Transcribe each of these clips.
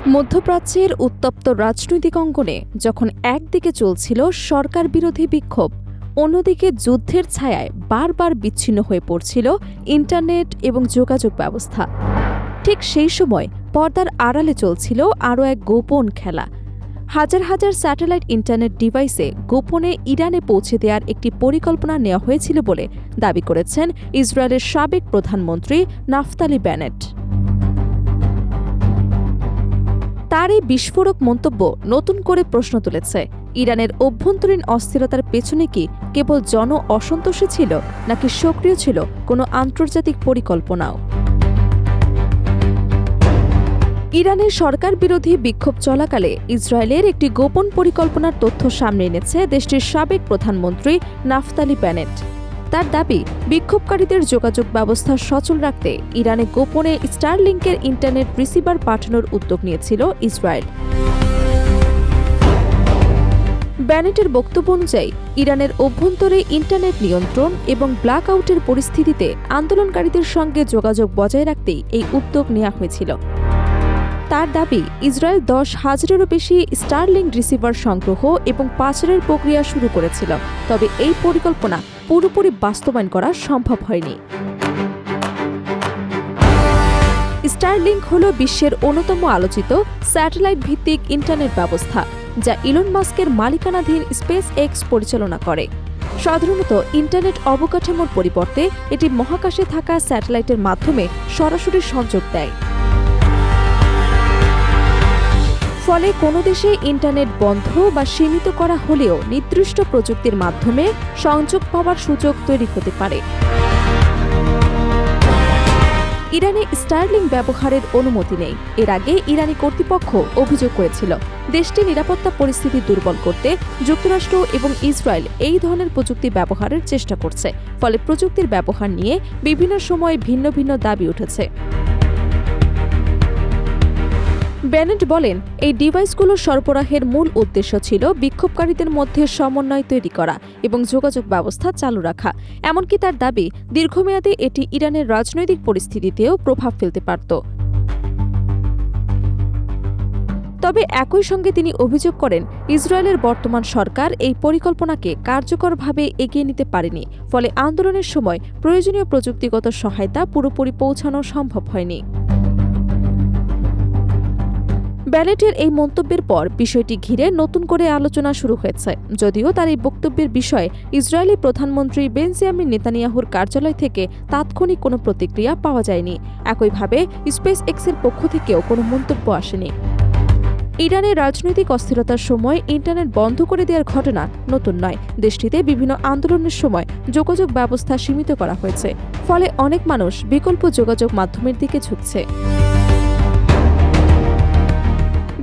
মধ্যপ্রাচ্যের উত্তপ্ত রাজনৈতিক অঙ্গনে যখন একদিকে চলছিল সরকার বিরোধী বিক্ষোভ, অন্যদিকে যুদ্ধের ছায়ায় বারবার বিচ্ছিন্ন হয়ে পড়ছিল ইন্টারনেট এবং যোগাযোগ ব্যবস্থা। ঠিক সেই সময় পর্দার আড়ালে চলছিল আরও এক গোপন খেলা। হাজার হাজার স্যাটেলাইট ইন্টারনেট ডিভাইসে গোপনে ইরানে পৌঁছে দেওয়ার একটি পরিকল্পনা নেওয়া হয়েছিল বলে দাবি করেছেন ইসরায়েলের সাবেক প্রধানমন্ত্রী নাফতালি বেনেট। তার এই বিস্ফোরক মন্তব্য নতুন করে প্রশ্ন তুলেছে, ইরানের অভ্যন্তরীণ অস্থিরতার পেছনে কি কেবল জন অসন্তোষে ছিল, নাকি সক্রিয় ছিল কোনো আন্তর্জাতিক পরিকল্পনাও? ইরানের সরকার বিরোধী বিক্ষোভ চলাকালে ইসরায়েলের একটি গোপন পরিকল্পনার তথ্য সামনে এনেছে দেশটির সাবেক প্রধানমন্ত্রী নাফতালি বেনেট। তার দাবি, বিক্ষোভকারীদের যোগাযোগ ব্যবস্থা সচল রাখতে ইরানে গোপনে স্টারলিংকের ইন্টারনেট রিসিভার পাঠানোর উদ্যোগ নিয়েছিল ইসরায়েল। বেনেটের বক্তব্য অনুযায়ী ইরানের অভ্যন্তরে ইন্টারনেট নিয়ন্ত্রণ এবং ব্ল্যাক আউটের পরিস্থিতিতে আন্দোলনকারীদের সঙ্গে যোগাযোগ বজায় রাখতেই এই উদ্যোগ নেওয়া হয়েছিল। তার দাবি, ইসরায়েল 10,000-এরও বেশি স্টারলিংক রিসিভার সংগ্রহ এবং পাচারের প্রক্রিয়া শুরু করেছিল, তবে এই পরিকল্পনা পুরোপুরি বাস্তবায়ন করা সম্ভব হয়নি। স্টারলিংক হল বিশ্বের অন্যতম আলোচিত স্যাটেলাইট ভিত্তিক ইন্টারনেট ব্যবস্থা, যা ইলন মাস্কের মালিকানাধীন স্পেস এক্স পরিচালনা করে। সাধারণত ইন্টারনেট অবকাঠামোর পরিবর্তে এটি মহাকাশে থাকা স্যাটেলাইটের মাধ্যমে সরাসরি সংযোগ দেয়। ফলে কোনো দেশে ইন্টারনেট বন্ধ বা সীমিত করা হলেও নির্দিষ্ট প্রযুক্তির মাধ্যমে সংযোগ পাওয়ার সুযোগ তৈরি হতে পারে। ইরানে স্টারলিংক ব্যবহারের অনুমতি নেই। এর আগে ইরানি কর্তৃপক্ষ অভিযোগ করেছিল, দেশটির নিরাপত্তা পরিস্থিতি দুর্বল করতে যুক্তরাষ্ট্র এবং ইসরায়েল এই ধরনের প্রযুক্তি ব্যবহারের চেষ্টা করছে। ফলে প্রযুক্তির ব্যবহার নিয়ে বিভিন্ন সময়ে ভিন্ন ভিন্ন দাবি উঠেছে। বেনেট বলেন, এই ডিভাইসগুলো সরবরাহের মূল উদ্দেশ্য ছিল বিক্ষোভকারীদের মধ্যে সমন্বয় তৈরি করা এবং যোগাযোগ ব্যবস্থা চালু রাখা। এমনকি তার দাবি, দীর্ঘমেয়াদে এটি ইরানের রাজনৈতিক পরিস্থিতিতেও প্রভাব ফেলতে পারত। তবে একই সঙ্গে তিনি অভিযোগ করেন, ইসরায়েলের বর্তমান সরকার এই পরিকল্পনাকে কার্যকরভাবে এগিয়ে নিতে পারেনি, ফলে আন্দোলনের সময় প্রয়োজনীয় প্রযুক্তিগত সহায়তা পুরোপুরি পৌঁছানো সম্ভব হয়নি। বেনেটের এই মন্তব্যের পর বিষয়টি ঘিরে নতুন করে আলোচনা শুরু হয়েছে। যদিও তার এই বক্তব্যের বিষয়ে ইসরায়েলি প্রধানমন্ত্রী বেঞ্জামিন নেতানিয়াহুর কার্যালয় থেকে তাৎক্ষণিক কোনো প্রতিক্রিয়া পাওয়া যায়নি। একইভাবে স্পেস এক্সের পক্ষ থেকেও কোনো মন্তব্য আসেনি। ইরানের রাজনৈতিক অস্থিরতার সময় ইন্টারনেট বন্ধ করে দেওয়ার ঘটনা নতুন নয়। দেশটিতে বিভিন্ন আন্দোলনের সময় যোগাযোগ ব্যবস্থা সীমিত করা হয়েছে, ফলে অনেক মানুষ বিকল্প যোগাযোগ মাধ্যমের দিকে ঝুঁকছে।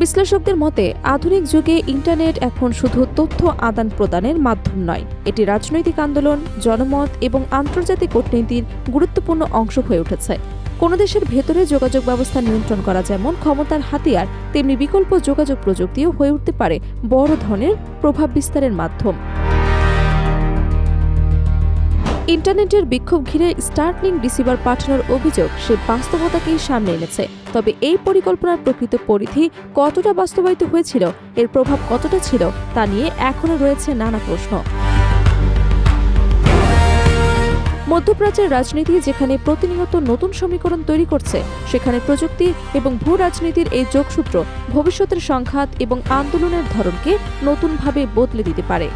বিশ্লেষকদের মতে, আধুনিক যুগে ইন্টারনেট এখন শুধু তথ্য আদান প্রদানের মাধ্যম নয়, এটি রাজনৈতিক আন্দোলন, জনমত এবং আন্তর্জাতিক কূটনীতির গুরুত্বপূর্ণ অংশ হয়ে উঠেছে। কোনো দেশের ভেতরে যোগাযোগ ব্যবস্থা নিয়ন্ত্রণ করা যেমন ক্ষমতার হাতিয়ার, তেমনি বিকল্প যোগাযোগ প্রযুক্তিও হয়ে উঠতে পারে বড় ধরনের প্রভাব বিস্তারের মাধ্যম। ইন্টারনেটের বিক্ষোভ ঘিরে স্টারলিংক রিসিভার পাঠানোর অভিযোগ সে বাস্তবতাকেই সামনে এনেছে। তবে এই পরিকল্পনার প্রকৃত পরিধি কতটা বাস্তবায়িত হয়েছিল, এর প্রভাব কতটা ছিল, তা নিয়ে এখনও রয়েছে নানা প্রশ্ন। মধ্যপ্রাচ্যের রাজনীতি যেখানে প্রতিনিয়ত নতুন সমীকরণ তৈরি করছে, সেখানে প্রযুক্তি এবং ভূ রাজনীতির এই যোগসূত্র ভবিষ্যতের সংঘাত এবং আন্দোলনের ধরনকে নতুনভাবে বদলে দিতে পারে।